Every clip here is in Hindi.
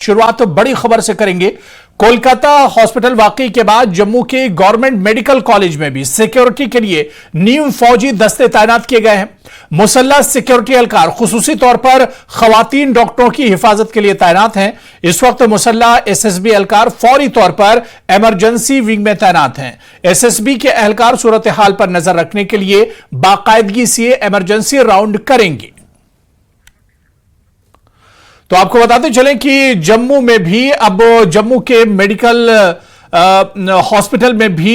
शुरुआत बड़ी खबर से करेंगे। कोलकाता हॉस्पिटल वाकई के बाद जम्मू के गवर्नमेंट मेडिकल कॉलेज में भी सिक्योरिटी के लिए नीम फौजी दस्ते तैनात किए गए हैं। मुसल्लह सिक्योरिटी एहलकार खुसूसी तौर पर खवातीन डॉक्टरों की हिफाजत के लिए तैनात हैं। इस वक्त मुसल्लह एसएसबी एहलकार फौरी तौर पर इमरजेंसी विंग में तैनात हैं। एसएसबी के एहलकार सूरत हाल पर नजर रखने के लिए बाकायदगी से इमरजेंसी राउंड करेंगे। तो आपको बताते चलें कि जम्मू में भी अब जम्मू के मेडिकल हॉस्पिटल में भी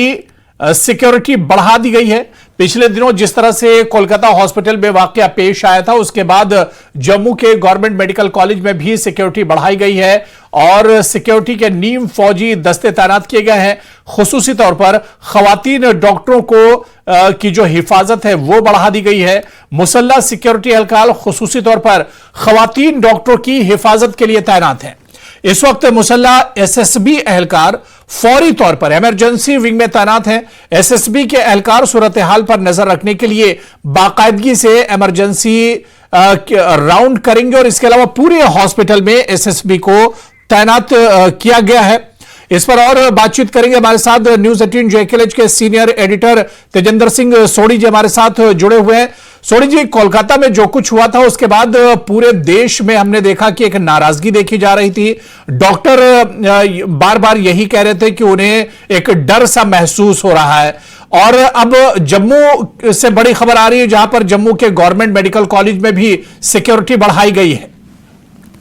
सिक्योरिटी बढ़ा दी गई है। पिछले दिनों जिस तरह से कोलकाता हॉस्पिटल में वाकया पेश आया था, उसके बाद जम्मू के गवर्नमेंट मेडिकल कॉलेज में भी सिक्योरिटी बढ़ाई गई है और सिक्योरिटी के नीम फौजी दस्ते तैनात किए गए हैं। खुसूसी तौर पर खवातीन डॉक्टरों को की जो हिफाजत है वो बढ़ा दी गई है। मुसल्लह सिक्योरिटी एहलकार खुसूसी तौर पर खवातीन डॉक्टरों की हिफाजत के लिए तैनात है। इस वक्त मुसल्लह एसएसबी एहलकार फौरी तौर पर इमरजेंसी विंग में तैनात हैं। एसएसबी के एहलकार सूरत हाल पर नजर रखने के लिए बाकायदगी से इमरजेंसी राउंड करेंगे और इसके अलावा पूरे हॉस्पिटल में एसएसबी को तैनात किया गया है। इस पर और बातचीत करेंगे। हमारे साथ न्यूज 18 जेकेएलएच के सीनियर एडिटर तेजेंद्र सिंह सोढ़ी जी हमारे साथ जुड़े हुए हैं। सोढ़ी जी, कोलकाता में जो कुछ हुआ था उसके बाद पूरे देश में हमने देखा कि एक नाराजगी देखी जा रही थी। डॉक्टर बार बार यही कह रहे थे कि उन्हें एक डर सा महसूस हो रहा है और अब जम्मू से बड़ी खबर आ रही है जहां पर जम्मू के गवर्नमेंट मेडिकल कॉलेज में भी सिक्योरिटी बढ़ाई गई है।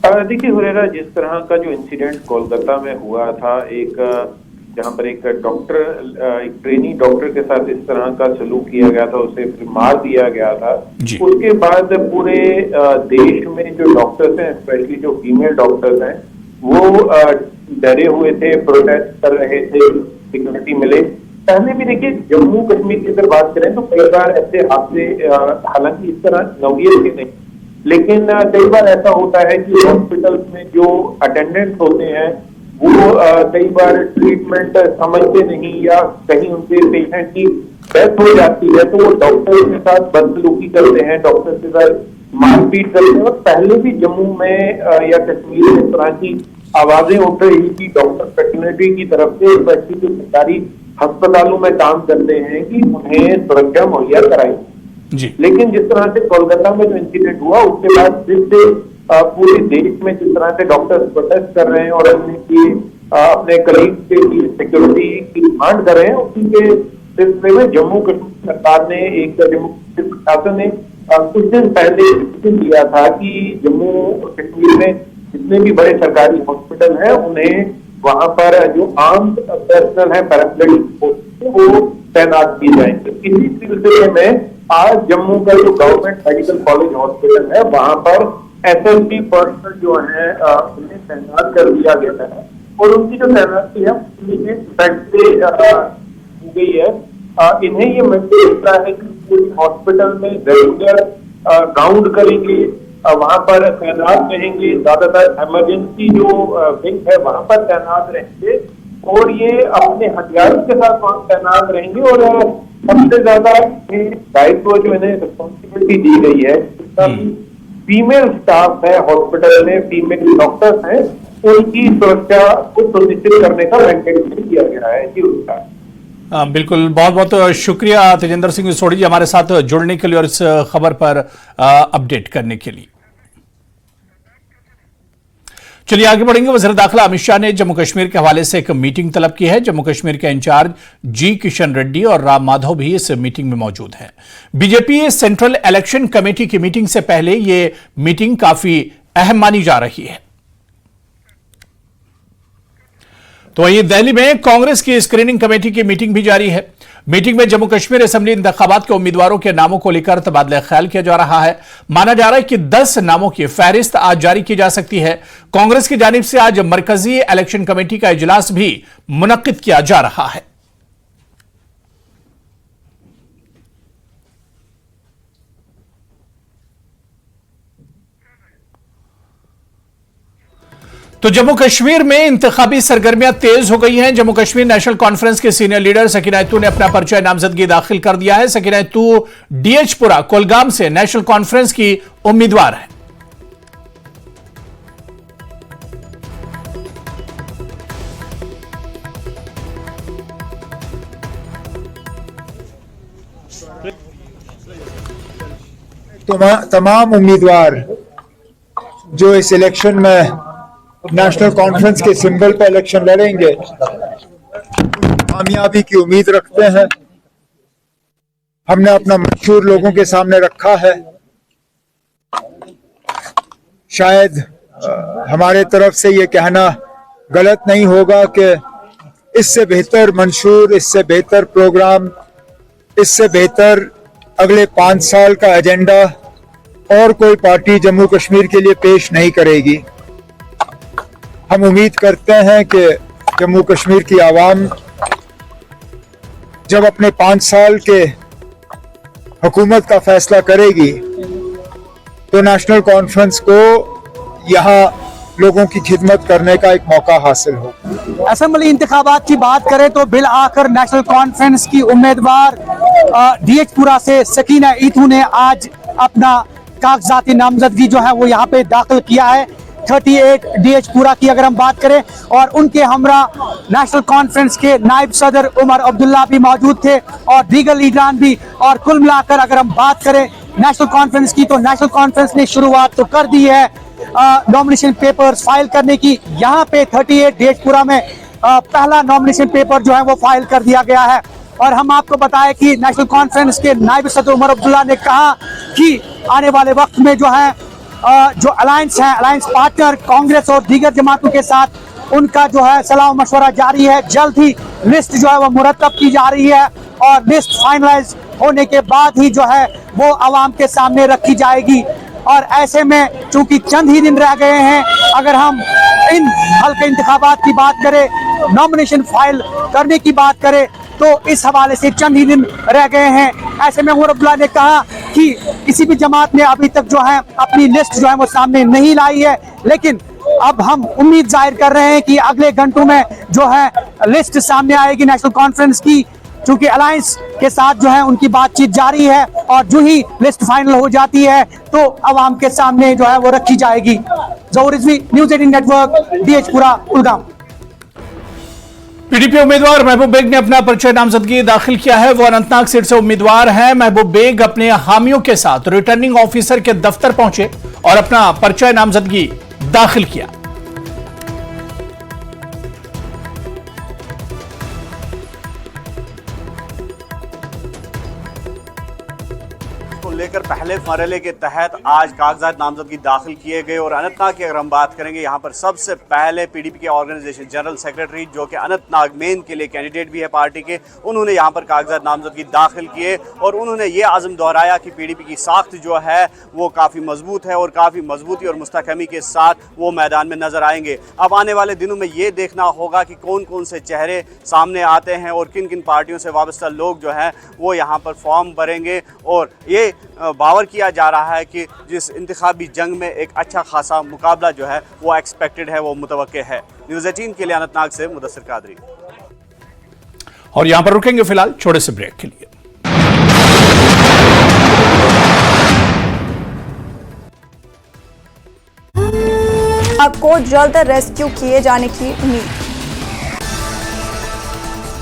देखिए हुरेरा, जिस तरह का जो इंसिडेंट कोलकाता में हुआ था, जहां पर एक डॉक्टर, एक ट्रेनी डॉक्टर के साथ इस तरह का सलूक किया गया था, उसे फिर मार दिया गया था। उसके बाद पूरे देश में जो डॉक्टर्स हैं, स्पेशली जो फीमेल डॉक्टर्स हैं, वो डरे हुए थे, प्रोटेस्ट कर रहे थे, सिक्योरिटी मिले। पहले भी देखिए जम्मू कश्मीर की अगर बात करें तो कई बार ऐसे हादसे, हालांकि इस तरह नौयत के नहीं, लेकिन कई बार ऐसा होता है कि हॉस्पिटल में जो अटेंडेंट्स होते हैं वो कई बार ट्रीटमेंट समझते नहीं या कहीं उनके पेशेंट की डेथ हो जाती है तो वो डॉक्टर के साथ बदसलूकी करते हैं, डॉक्टर के साथ मारपीट करते हैं। और पहले भी जम्मू में या कश्मीर में इस तरह की आवाजें उठ रही थी डॉक्टर फैकल्टी की तरफ से, स्पेशली जो सरकारी अस्पतालों में काम करते हैं, कि उन्हें सुरक्षा मुहैया कराई। लेकिन जिस तरह से कोलकाता में जो इंसिडेंट हुआ उसके बाद फिर से पूरे देश में जिस तरह से डॉक्टर्स प्रोटेस्ट कर रहे हैं और अपने कलीग के लिए सिक्योरिटी की डिमांड कर रहे हैं, उसी के सिलसिले में जम्मू कश्मीर सरकार ने, जम्मू कश्मीर प्रशासन ने कुछ दिन पहले डिसीजन लिया था कि जम्मू कश्मीर में जितने भी बड़े सरकारी हॉस्पिटल हैं उन्हें वहां पर जो आर्म्ड पर्सनल है, पैरामिलिट्री, वो तैनात किए जाएंगे। इसी सिलसिले में आज जम्मू का जो गवर्नमेंट मेडिकल कॉलेज हॉस्पिटल है वहां पर एसएसबी पर्सनल जो है उन्हें तैनात कर दिया गया है और उनकी जो तैनाती है की गई है। इन्हें ये मैंडेट मिलता है कि हॉस्पिटल में रेगुलर राउंड करेंगे, वहां पर तैनात रहेंगे, ज्यादातर इमरजेंसी जो विंग है वहां पर तैनात रहेंगे और ये अपने हथियारों के साथ वहां तैनात रहेंगे। और सबसे ज्यादा दायित्व जो इन्हें रिस्पॉन्सिबिलिटी दी गई है, फीमेल स्टाफ है हॉस्पिटल में, फीमेल डॉक्टर्स हैं, उनकी सुरक्षा को सुनिश्चित करने का मैंडेट दिया गया है जी उनका। बिल्कुल, बहुत बहुत शुक्रिया तेजेंद्र सिंह सोढ़ी जी हमारे साथ जुड़ने के लिए और इस खबर पर अपडेट करने के लिए। चलिए आगे बढ़ेंगे। वज़ीर दाखिला अमित शाह ने जम्मू कश्मीर के हवाले से एक मीटिंग तलब की है। जम्मू कश्मीर के इंचार्ज जी किशन रेड्डी और राम माधव भी इस मीटिंग में मौजूद हैं। बीजेपी सेंट्रल इलेक्शन कमेटी की मीटिंग से पहले यह मीटिंग काफी अहम मानी जा रही है। तो वहीं दिल्ली में कांग्रेस की स्क्रीनिंग कमेटी की मीटिंग भी जारी है। मीटिंग में जम्मू कश्मीर असेंबली इंतखाबात के उम्मीदवारों के नामों को लेकर तबादला ख्याल किया जा रहा है। माना जा रहा है कि 10 नामों की फहरिस्त आज जारी की जा सकती है। कांग्रेस की जानिब से आज मरकजी इलेक्शन कमेटी का इजलास भी मुनक्किद किया जा रहा है। तो जम्मू कश्मीर में इंतखाबी सरगर्मियां तेज हो गई हैं। जम्मू कश्मीर नेशनल कॉन्फ्रेंस के सीनियर लीडर सकीना इत्तू ने अपना पर्चा नामजदगी दाखिल कर दिया है। सकीना इत्तू डीएचपुरा कुलगाम से नेशनल कॉन्फ्रेंस की उम्मीदवार है। तमाम उम्मीदवार जो इस इलेक्शन में नेशनल कॉन्फ्रेंस के सिंबल पर इलेक्शन लड़ेंगे कामयाबी की उम्मीद रखते हैं। हमने अपना मशहूर लोगों के सामने रखा है। शायद हमारे तरफ से ये कहना गलत नहीं होगा कि इससे बेहतर मंशूर, इससे बेहतर प्रोग्राम, इससे बेहतर अगले 5 साल का एजेंडा और कोई पार्टी जम्मू कश्मीर के लिए पेश नहीं करेगी। हम उम्मीद करते हैं कि जम्मू कश्मीर की आवाम जब अपने 5 साल के हुकूमत का फैसला करेगी तो नेशनल कॉन्फ्रेंस को यहाँ लोगों की खिदमत करने का एक मौका हासिल हो। असेंबली इंतखाबात की बात करें तो बिल आखिर नेशनल कॉन्फ्रेंस की उम्मीदवार डीएचपुरा से सकीना ईथू ने आज अपना कागजाती नामजदगी जो है वो यहाँ पे दाखिल किया है। 38 डीएचपुरा की अगर हम बात करें और उनके हमरा नेशनल कॉन्फ्रेंस के नायब सदर उमर अब्दुल्ला भी मौजूद थे और दीगर लीडरान भी। और कुल मिलाकर अगर हम बात करें नेशनल कॉन्फ्रेंस की तो नेशनल कॉन्फ्रेंस ने शुरुआत तो कर दी है नॉमिनेशन पेपर्स फाइल करने की। यहाँ पे 38 डीएचपुरा में पहला नॉमिनेशन पेपर जो है वो फाइल कर दिया गया है। और हम आपको बताएं कि नेशनल कॉन्फ्रेंस के नायब सदर उमर अब्दुल्ला ने कहा कि आने वाले वक्त में जो है जो अलायंस है, अलायंस पार्टनर कांग्रेस और दीगर जमातों के साथ उनका जो है सलाह मशवरा जारी है। जल्द ही लिस्ट जो है वो मुरतब की जा रही है और लिस्ट फाइनलाइज होने के बाद ही जो है वो आवाम के सामने रखी जाएगी। और ऐसे में चूंकि चंद ही दिन रह गए हैं, अगर हम इन हल्के इंतखाबात की बात करें, नॉमिनेशन फाइल करने की बात करें तो इस हवाले से चंद ही दिन रह गए हैं। ऐसे में उमर अब्दुल्ला ने कहा कि किसी भी जमात ने अभी तक जो है अपनी लिस्ट जो है वो सामने नहीं लाई है, लेकिन अब हम उम्मीद जाहिर कर रहे हैं कि अगले घंटों में जो है लिस्ट सामने आएगी नेशनल कॉन्फ्रेंस की। चूंकि अलायंस के साथ जो है उनकी बातचीत जारी है और जो ही लिस्ट फाइनल हो जाती है तो अवाम के सामने जो है वो रखी जाएगी। ज़हूर Rizvi, news 18 network, डीएचपुरा, Kulgam. PDP उम्मीदवार महबूब बेग ने अपना परिचय नामजदगी दाखिल किया है। वो अनंतनाग सीट से उम्मीदवार हैं। महबूब बेग अपने हामियों के साथ रिटर्निंग ऑफिसर के दफ्तर पहुंचे और अपना परिचय नामजदगी दाखिल किया। लेकर पहले मरहले के तहत आज कागजात नामजदगी दाखिल किए गए। और अनंतनाग की अगर हम बात करेंगे, यहाँ पर सबसे पहले पीडीपी के ऑर्गेनाइजेशन जनरल सेक्रेटरी जो कि अनंतनाग मेन के लिए कैंडिडेट भी है पार्टी के, उन्होंने यहाँ पर कागजात नामजदगी दाखिल किए और उन्होंने ये आज़म दोहराया कि पीडीपी की साख्त जो है वो काफ़ी मजबूत है और काफ़ी मजबूती और मुस्तहकमी के साथ वो मैदान में नजर आएंगे। अब आने वाले दिनों में ये देखना होगा कि कौन कौन से चेहरे सामने आते हैं और किन किन पार्टियों से वाबस्ता लोग जो हैं वो यहाँ पर फॉर्म भरेंगे। और ये बावर किया जा रहा है कि जिस इंतखाबी जंग में एक अच्छा खासा मुकाबला जो है वो एक्सपेक्टेड है, वो मुतवक्के है। न्यूज़ 18 के लिए अनंतनाग से मुदस्सिर कादरी। और यहां पर रुकेंगे फिलहाल छोटे से ब्रेक के लिए। को जल्द रेस्क्यू किए जाने की उम्मीद।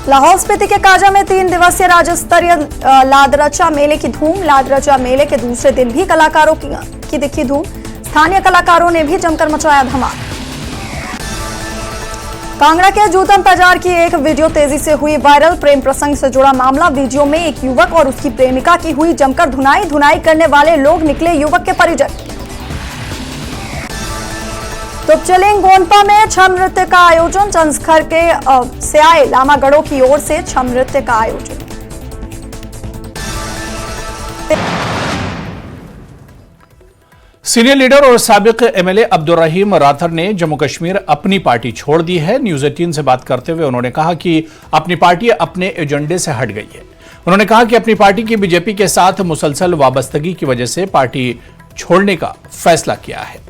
लाहौल स्पीति के काजा में 3 दिवसीय राज्य स्तरीय लादरचा मेले की धूम। लादरचा मेले के दूसरे दिन भी कलाकारों की दिखी धूम। स्थानीय कलाकारों ने भी जमकर मचाया धमाल। कांगड़ा के जूतम बाजार की एक वीडियो तेजी से हुई वायरल। प्रेम प्रसंग से जुड़ा मामला। वीडियो में एक युवक और उसकी प्रेमिका की हुई जमकर धुनाई। धुनाई करने वाले लोग निकले युवक के परिजन। तुपचलिंग गोनपा में छम नृत्य का आयोजन। चंसखर के से आए लामागढ़ों की ओर से छम नृत्य का आयोजन। सीनियर लीडर और साबिक एमएलए अब्दुल रहीम राथर ने जम्मू कश्मीर अपनी पार्टी छोड़ दी है। न्यूज़ 18 से बात करते हुए उन्होंने कहा कि अपनी पार्टी अपने एजेंडे से हट गई है। उन्होंने कहा कि अपनी पार्टी की बीजेपी के साथ मुसलसल वाबस्तगी की वजह से पार्टी छोड़ने का फैसला किया है।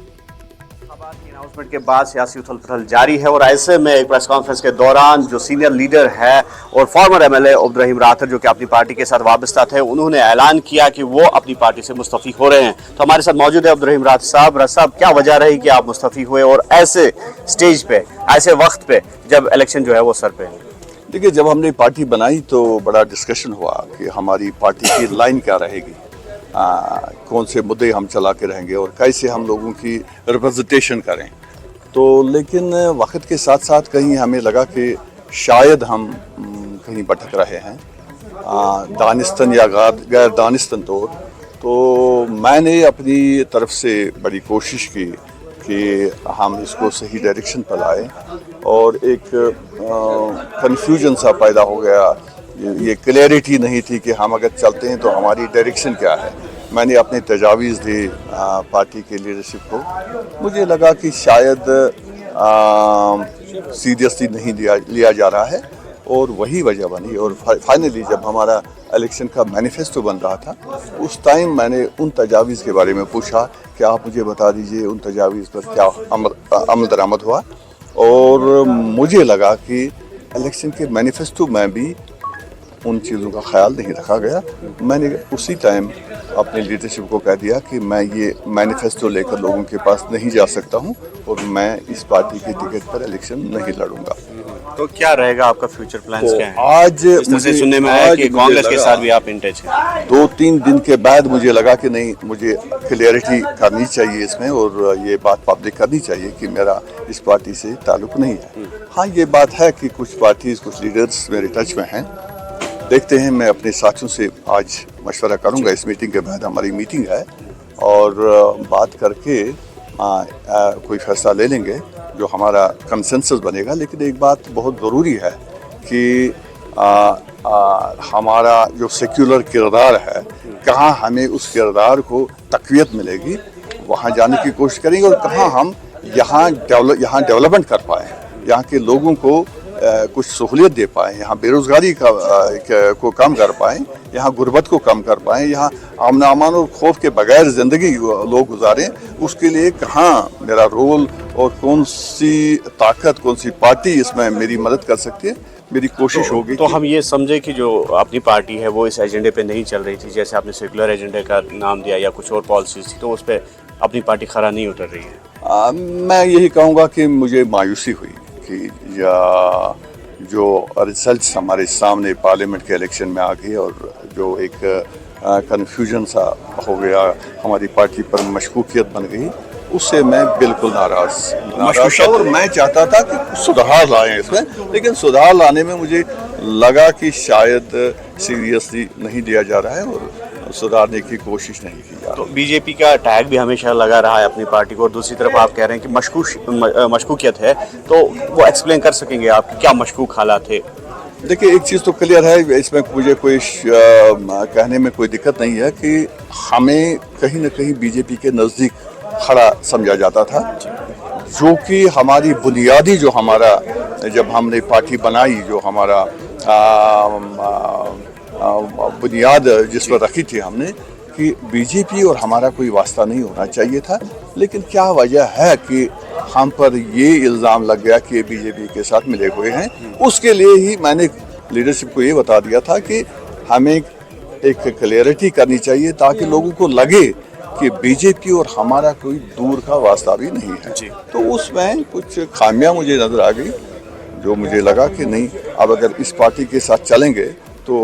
अनाउंसमेंट के बाद सियासी उथल पुथल जारी है और ऐसे में एक प्रेस कॉन्फ्रेंस के दौरान जो सीनियर लीडर है और फॉर्मर एमएलए अब्दुल रहीम राथर जो कि अपनी पार्टी के साथ वाबस्ता थे, उन्होंने ऐलान किया कि वो अपनी पार्टी से मुस्तफ़ी हो रहे हैं। तो हमारे साथ मौजूद है अब्दुल रहीम राथर साहब। राथर साहब, क्या वजह रही कि आप मुस्तफ़ी हुए और ऐसे स्टेज पे, ऐसे वक्त पे जब इलेक्शन जो है वो सर पे है? देखिए, जब हमने पार्टी बनाई तो बड़ा डिस्कशन हुआ कि हमारी पार्टी की लाइन क्या रहेगी। कौन से मुद्दे हम चला के रहेंगे और कैसे हम लोगों की रिप्रेजेंटेशन करें। तो लेकिन वक्त के साथ साथ कहीं हमें लगा कि शायद हम कहीं भटक रहे हैं, दानिस्तन या गैर दानिस्तन तौर। तो मैंने अपनी तरफ से बड़ी कोशिश की कि हम इसको सही डायरेक्शन पर लाए, और एक कन्फ्यूजन सा पैदा हो गया, ये क्लैरिटी नहीं थी कि हम अगर चलते हैं तो हमारी डायरेक्शन क्या है। मैंने अपने तजावीज़ दी पार्टी के लीडरशिप को। मुझे लगा कि शायद सीरियसली नहीं लिया जा रहा है, और वही वजह बनी। और फाइनली जब हमारा इलेक्शन का मैनिफेस्टो बन रहा था, उस टाइम मैंने उन तजावीज़ के बारे में पूछा कि आप मुझे बता दीजिए उन तजावीज़ पर क्या अमल दरामद हुआ। और मुझे लगा कि इलेक्शन के मैनिफेस्टो में भी उन चीज़ों का ख्याल नहीं रखा गया। मैंने उसी टाइम अपने लीडरशिप को कह दिया कि मैं ये मैनिफेस्टो लेकर लोगों के पास नहीं जा सकता हूं, और मैं इस पार्टी के टिकट पर इलेक्शन नहीं लड़ूंगा। तो क्या रहेगा आपका फ्यूचर प्लान्स तो क्या है? आज इस तरह से सुनने में आया कि कांग्रेस के साथ भी आप इन टच हैं। 2-3 दिन के बाद मुझे लगा कि नहीं, मुझे क्लियरिटी करनी चाहिए इसमें, और ये बात पब्लिक करनी चाहिए कि मेरा इस पार्टी से ताल्लुक नहीं है। हाँ, ये बात है कि कुछ पार्टीज, कुछ लीडर्स मेरे टच में हैं। देखते हैं, मैं अपने साथियों से आज मशवरा करूंगा। इस मीटिंग के बाद हमारी मीटिंग है, और बात करके कोई फैसला ले लेंगे जो हमारा कंसेंसस बनेगा। लेकिन एक बात बहुत ज़रूरी है कि हमारा जो सेक्युलर किरदार है, कहाँ हमें उस किरदार को तक़वियत मिलेगी, वहाँ जाने की कोशिश करेंगे। और कहाँ हम यहाँ डेवलपमेंट कर पाएँ, यहाँ के लोगों को कुछ सहूलियत दे पाएँ, यहाँ बेरोज़गारी को कम कर पाएँ, यहाँ गुर्बत को कम कर पाएँ, यहाँ अमन और खौफ के बगैर ज़िंदगी लोग गुजारें, उसके लिए कहाँ मेरा रोल और कौन सी ताकत, कौन सी पार्टी इसमें मेरी मदद कर सकती है, मेरी कोशिश होगी। तो हम ये समझे कि जो अपनी पार्टी है वो इस एजेंडे पे नहीं चल रही थी, जैसे आपने सेकुलर एजेंडे का नाम दिया या कुछ और पॉलिसीज थी, तो उस पर अपनी पार्टी खरा नहीं उतर रही है। मैं यही कहूँगा कि मुझे मायूसी हुई कि जो रिजल्ट्स हमारे सामने पार्लियामेंट के इलेक्शन में आ गए, और जो एक कन्फ्यूजन सा हो गया, हमारी पार्टी पर मशकूकियत बन गई, उससे मैं बिल्कुल नाराज था। और मैं चाहता था कि सुधार लाएं इसमें, लेकिन सुधार लाने में मुझे लगा कि शायद सीरियसली नहीं लिया जा रहा है और सुधारने की कोशिश नहीं की जा रही। तो बीजेपी का टैग भी हमेशा लगा रहा है अपनी पार्टी को, और दूसरी तरफ आप कह रहे हैं कि मशकूकियत है, तो वो एक्सप्लेन कर सकेंगे आप कि क्या मशकूक हालात थे? देखिए, एक चीज़ तो क्लियर है, इसमें मुझे कोई कहने में कोई दिक्कत नहीं है कि हमें कहीं ना कहीं बीजेपी के नज़दीक खड़ा समझा जाता था, जो कि हमारी बुनियादी, जो हमारा जब हमने पार्टी बनाई, जो हमारा बुनियाद जिस पर रखी थी हमने, कि बीजेपी और हमारा कोई वास्ता नहीं होना चाहिए था। लेकिन क्या वजह है कि हम पर ये इल्ज़ाम लग गया कि ये बीजेपी के साथ मिले हुए हैं? उसके लिए ही मैंने लीडरशिप को ये बता दिया था कि हमें एक क्लियरिटी करनी चाहिए, ताकि लोगों को लगे कि बीजेपी और हमारा कोई दूर का वास्ता भी नहीं है। तो उसमें कुछ खामियां मुझे नज़र आ गई, जो मुझे लगा कि नहीं, अब अगर इस पार्टी के साथ चलेंगे तो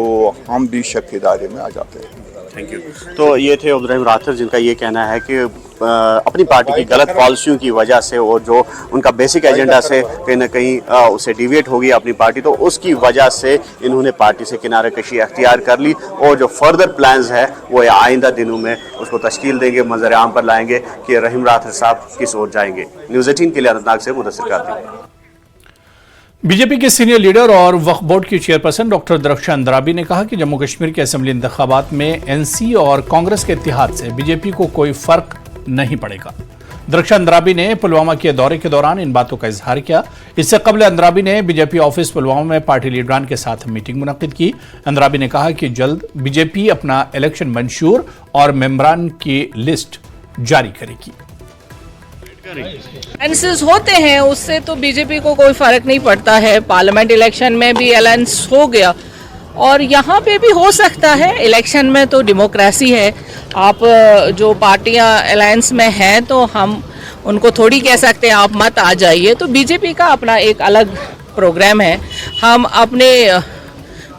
हम भी शक के दायरे में आ जाते हैं। Thank you. तो ये थे अब्दुर्रहीम राठौर, जिनका ये कहना है कि अपनी पार्टी की गलत पॉलिसियों की वजह से, और जो उनका बेसिक एजेंडा से कहीं ना कहीं उसे डिविएट हो गई अपनी पार्टी, तो उसकी वजह से इन्होंने पार्टी से किनारे कशी अख्तियार कर ली, और जो फर्दर प्लान्स है वो आइंदा दिनों में उसको तश्कील देंगे, मंजर आम पर लाएंगे कि रहीम राठौर साहब किस ओर जाएंगे। न्यूज़ 18 के लिए अनंतनाग से मुदस्सिर कादरी। बीजेपी के सीनियर लीडर और वक्फ बोर्ड की चेयरपर्सन डॉक्टर दरख्शान अंद्राबी ने कहा कि जम्मू कश्मीर के असेंबली इंतखाबात में एनसी और कांग्रेस के इत्तेहाद से बीजेपी को कोई फर्क नहीं पड़ेगा। दरख्शान अंद्राबी ने पुलवामा के दौरे के दौरान इन बातों का इजहार किया। इससे कबल अंद्राबी ने बीजेपी ऑफिस पुलवामा में पार्टी लीडरान के साथ मीटिंग मुनक्किद की। अंद्राबी ने कहा कि जल्द बीजेपी अपना इलेक्शन मंशूर और मेंबरान की लिस्ट जारी करेगी। अलायंसेस होते हैं, उससे तो बीजेपी को कोई फर्क नहीं पड़ता है। पार्लियामेंट इलेक्शन में भी अलायंस हो गया, और यहाँ पे भी हो सकता है। इलेक्शन में तो डेमोक्रेसी है, आप जो पार्टियाँ अलायंस में हैं तो हम उनको थोड़ी कह सकते हैं आप मत आ जाइए। तो बीजेपी का अपना एक अलग प्रोग्राम है, हम अपने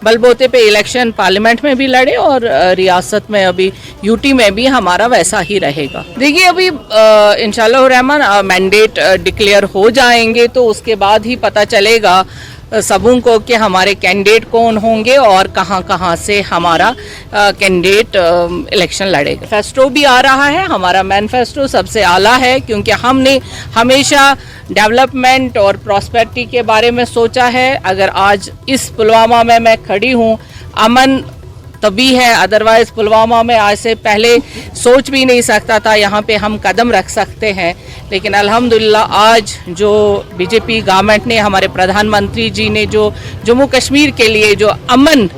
बलबूते पे इलेक्शन पार्लियामेंट में भी लड़े और रियासत में अभी यूटी में भी हमारा वैसा ही रहेगा। देखिए अभी इंशाल्लाह रहमान मैंडेट डिक्लेयर हो जाएंगे तो उसके बाद ही पता चलेगा सबों को कि हमारे कैंडिडेट कौन होंगे और कहां कहां से हमारा कैंडिडेट इलेक्शन लड़ेगा। मैनिफेस्टो भी आ रहा है, हमारा मैनिफेस्टो सबसे आला है क्योंकि हमने हमेशा डेवलपमेंट और प्रॉस्पेरिटी के बारे में सोचा है। अगर आज इस पुलवामा में मैं खड़ी हूं, अमन तभी है, अदरवाइज पुलवामा में आज से पहले सोच भी नहीं सकता था यहाँ पे हम कदम रख सकते हैं। लेकिन अल्हम्दुलिल्लाह आज जो बीजेपी गवर्नमेंट ने, हमारे प्रधानमंत्री जी ने जो जम्मू कश्मीर के लिए जो अमन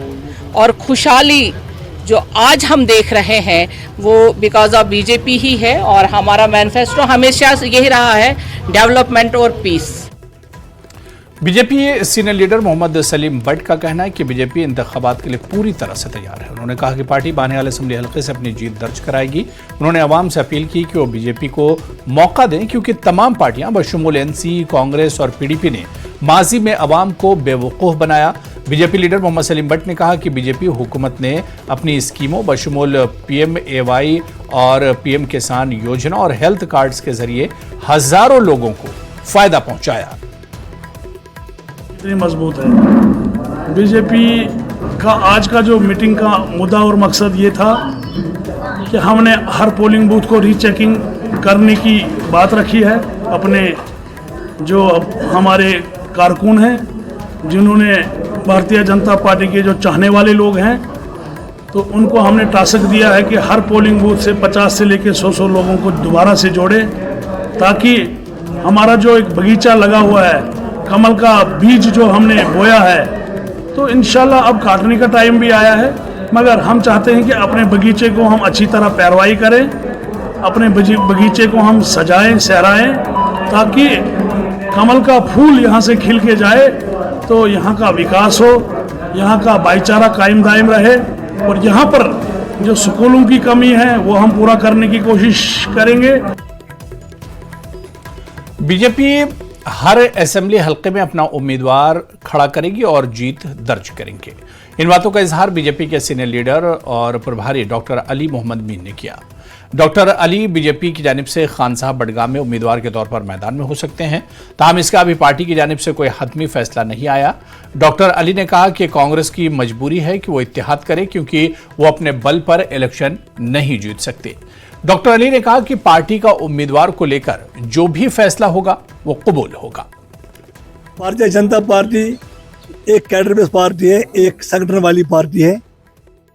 और खुशहाली जो आज हम देख रहे हैं वो बिकॉज ऑफ बीजेपी ही है। और हमारा मैनिफेस्टो हमेशा यही रहा है, डेवलपमेंट और पीस। BJP senior leader Mohammad Salim Butt का कहना है कि बीजेपी इंतखाबात के लिए पूरी तरह से तैयार है। उन्होंने कहा कि पार्टी बानेवाल असेंबली हल्के से अपनी जीत दर्ज कराएगी। उन्होंने अवाम से अपील की कि वो बीजेपी को मौका दें क्योंकि तमाम पार्टियां बशमूल एनसी, कांग्रेस और पीडीपी ने माजी में अवाम को बेवकूफ़ बनाया। बीजेपी लीडर मोहम्मद सलीम बट ने कहा कि बीजेपी हुकूमत ने अपनी स्कीमों बशमूल PMAY और PM किसान योजना और हेल्थ कार्ड्स के जरिए हजारों लोगों को फायदा पहुंचाया। इतनी मजबूत है। बीजेपी का आज का जो मीटिंग का मुद्दा और मकसद ये था कि हमने हर पोलिंग बूथ को रीचेकिंग करने की बात रखी है। अपने जो हमारे कारकुन हैं, जिन्होंने भारतीय जनता पार्टी के जो चाहने वाले लोग हैं, तो उनको हमने टास्क दिया है कि हर पोलिंग बूथ से 50 से लेकर 100 लोगों को दोबारा से जोड़े, ताकि हमारा जो एक बगीचा लगा हुआ है, कमल का बीज जो हमने बोया है, तो इंशाल्लाह अब काटने का टाइम भी आया है। मगर हम चाहते हैं कि अपने बगीचे को हम अच्छी तरह पैरवाई करें, अपने बगीचे को हम सजाएं, सहराएं, ताकि कमल का फूल यहाँ से खिल के जाए तो यहाँ का विकास हो, यहाँ का भाईचारा कायम दायम रहे। और यहाँ पर जो स्कूलों की कमी है वो हम पूरा करने की कोशिश करेंगे। बीजेपी हर असेंबली हल्के में अपना उम्मीदवार खड़ा करेगी और जीत दर्ज करेंगे। इन बातों का इजहार बीजेपी के सीनियर लीडर और प्रभारी डॉक्टर अली मोहम्मद मीर ने किया। डॉक्टर अली बीजेपी की जानिब से खान साहब बडगाम में उम्मीदवार के तौर पर मैदान में हो सकते हैं, ताहम इसका अभी पार्टी की जानिब से कोई हतमी फैसला नहीं आया। डॉक्टर अली ने कहा कि कांग्रेस की मजबूरी है कि वो इत्तेहाद करे क्योंकि वो अपने बल पर इलेक्शन नहीं जीत सकते। डॉक्टर अली ने कहा कि पार्टी का उम्मीदवार को लेकर जो भी फैसला होगा वो कबूल होगा। भारतीय जनता पार्टी एक कैडर बेस्ड पार्टी है, एक संगठन वाली पार्टी है।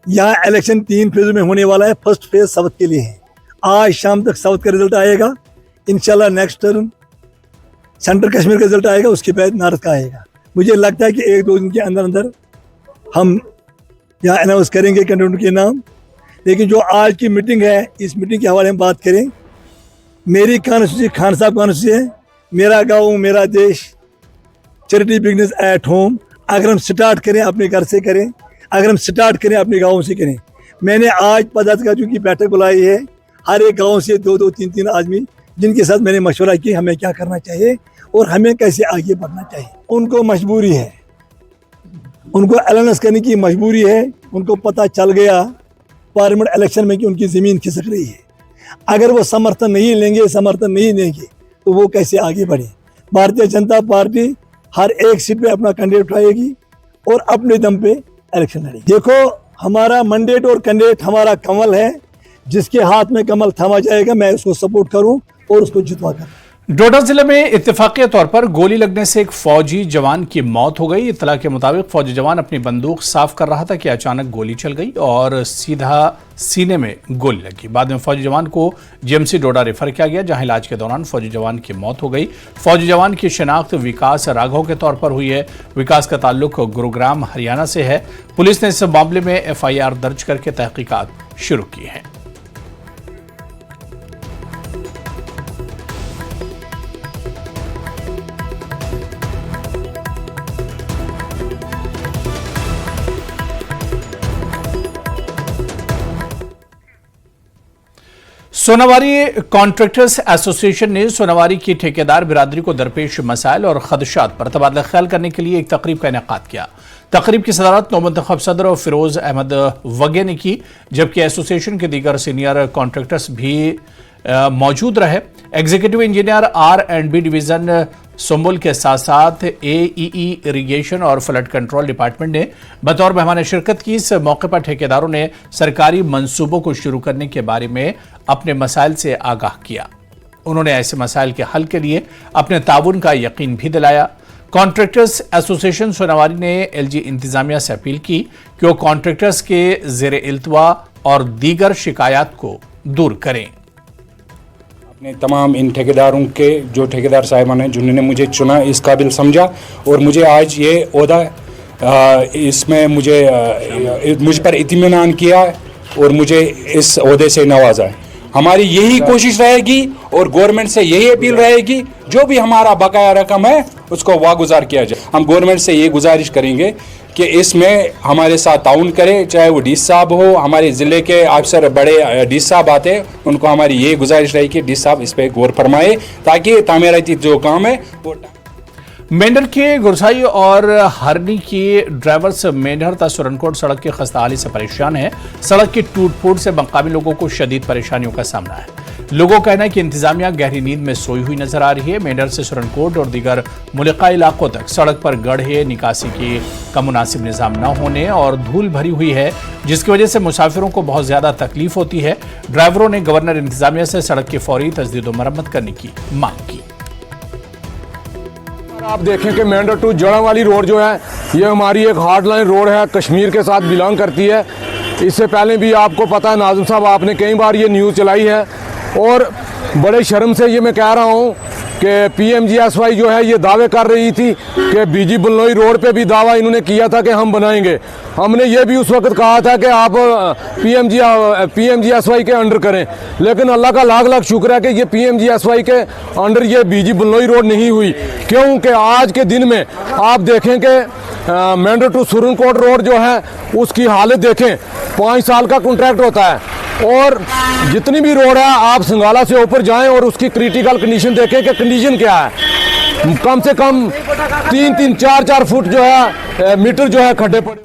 यहाँ इलेक्शन 3 फेज में होने वाला है। फर्स्ट फेज साउथ के लिए है। आज शाम तक साउथ का रिजल्ट आएगा। इंशाल्लाह नेक्स्ट टर्म सेंट्रल कश्मीर का रिजल्ट आएगा, उसके बाद नॉर्थ का आएगा। मुझे लगता है कि 1-2 दिन के अंदर अंदर हम यहाँ अनाउंस करेंगे कैंडिडेट के नाम। लेकिन जो आज की मीटिंग है, इस मीटिंग के हवाले में बात करें, मेरी कॉन्स्टिट्यूंसी खान साहब कॉन्स्टिट्यूंसी है। मेरा गाँव मेरा देश, चैरिटी बिजनेस एट होम। अगर हम स्टार्ट करें अपने घर से करें, अगर हम स्टार्ट करें अपने गाँव से करें। मैंने आज पदाधिकारियों की बैठक बुलाई है, हर एक गांव से 2-2, 3-3 आदमी, जिनके साथ मैंने मशवरा किया हमें क्या करना चाहिए और हमें कैसे आगे बढ़ना चाहिए। उनको मजबूरी है, उनको अलाउंस करने की मजबूरी है। उनको पता चल गया पार्लियामेंट इलेक्शन में कि उनकी ज़मीन खिसक रही है। अगर वो समर्थन नहीं लेंगे तो वो कैसे आगे बढ़े। भारतीय जनता पार्टी हर एक सीट पे अपना कैंडिडेट उठाएगी और अपने दम पे इलेक्शन लड़ेगी। देखो, हमारा मैंडेट और कैंडिडेट हमारा कमल है। जिसके हाथ में कमल थामा जाएगा, मैं उसको सपोर्ट करूं और उसको जितवा कर। डोडा जिले में इत्तेफाकी तौर पर गोली लगने से एक फौजी जवान की मौत हो गई। इत्तला के मुताबिक फौजी जवान अपनी बंदूक साफ कर रहा था कि अचानक गोली चल गई और सीधा सीने में गोली लगी। बाद में फौजी जवान को GMC डोडा रेफर किया गया, जहां इलाज के दौरान फौजी जवान की मौत हो गई। फौजी जवान की शिनाख्त विकास राघव के तौर पर हुई है। विकास का ताल्लुक गुरुग्राम हरियाणा से है। पुलिस ने इस मामले में FIR दर्ज करके तहकीकात शुरू की है। सोनावारी कॉन्ट्रैक्टर्स एसोसिएशन ने सोनावारी की ठेकेदार बिरादरी को दरपेश मसाइल और खदशात पर तबादला ख्याल करने के लिए एक तकरीब का इनेकाद किया। तकरीब की सदारत नौमुंतखब सदर फिरोज अहमद वगे ने की, जबकि एसोसिएशन के दीगर सीनियर कॉन्ट्रैक्टर्स भी मौजूद रहे। Executive engineer R&B division Sumbul के साथ साथ AEE इरिगेशन और फ्लड कंट्रोल डिपार्टमेंट ने बतौर मेहमान शिरकत की। इस मौके पर ठेकेदारों ने सरकारी मंसूबों को शुरू करने के बारे में अपने मसाइल से आगाह किया। उन्होंने ऐसे मसाइल के हल के लिए अपने ताउन का यकीन भी दिलाया। कॉन्ट्रैक्टर्स एसोसिएशन सोनावारी ने LG इंतजामिया से अपील की कि वो कॉन्ट्रैक्टर्स के ज़ेरे इल्तवा और दीगर शिकायत को दूर करें। अपने तमाम इन ठेकेदारों के जो ठेकेदार साहिबान हैं जिन्होंने मुझे चुना, इस काबिल समझा और मुझे आज ये ओहदा इसमें मुझ पर इत्मीनान किया और मुझे इस ओहदे से नवाजा है। हमारी यही कोशिश रहेगी और गवर्नमेंट से यही अपील रहेगी, जो भी हमारा बकाया रकम है उसको वागुजार किया जाए। हम गवर्नमेंट से ये गुजारिश करेंगे कि इसमें हमारे साथ ताउन करे, चाहे वो डीसी साहब हो, हमारे ज़िले के अफसर बड़े डीसी साहब आते हैं, उनको हमारी ये गुजारिश रही कि डीसी साहब इस पर गौर फरमाए ताकि तामीराती जो काम है वो। मेंढर के गुरसाई और हरनी की ड्राइवर्स मेंढर ता सुरनकोट सड़क की खस्ताहाली से परेशान है। सड़क की टूट फूट से मकामी लोगों को शदीद परेशानियों का सामना है। लोगों का कहना है कि इंतजामिया गहरी नींद में सोई हुई नजर आ रही है। मेंढर से सुरनकोट और दीगर मुल्का इलाकों तक सड़क पर गड्ढे निकासी का मुनासिब निजाम न होने और धूल भरी हुई है, जिसकी वजह से मुसाफिरों को बहुत ज्यादा तकलीफ होती है। ड्राइवरों ने गवर्नर इंतजामिया से सड़क की फौरी तजदीद मरम्मत करने की मांग की। आप देखें कि मेंढर टू जड़ा वाली रोड जो है ये हमारी एक हार्ड लाइन रोड है, कश्मीर के साथ बिलोंग करती है। इससे पहले भी आपको पता है नाज़िम साहब, आपने कई बार ये न्यूज़ चलाई है और बड़े शर्म से ये मैं कह रहा हूँ कि PMGSY जो है ये दावे कर रही थी कि BG बुलनोई रोड पे भी दावा इन्होंने किया था कि हम बनाएंगे। हमने ये भी उस वक्त कहा था कि आप PMGSY के अंडर करें, लेकिन अल्लाह का लाख लाख शुक्र है कि ये PMGSY के अंडर ये BG बुलनोई रोड नहीं हुई। क्योंकि आज के दिन में आप देखें कि मेंढर टू सुरनकोट रोड जो है उसकी हालत देखें, 5 साल का कॉन्ट्रैक्ट होता है और जितनी भी रोड है आप संगाला से ऊपर जाएं और उसकी क्रिटिकल कंडीशन देखें कि कंडीशन क्या है। कम से कम 3-3, 4-4 फुट जो है मीटर जो है खड्डे पड़े।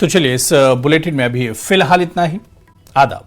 तो चलिए इस बुलेटिन में अभी फिलहाल इतना ही। आदाब।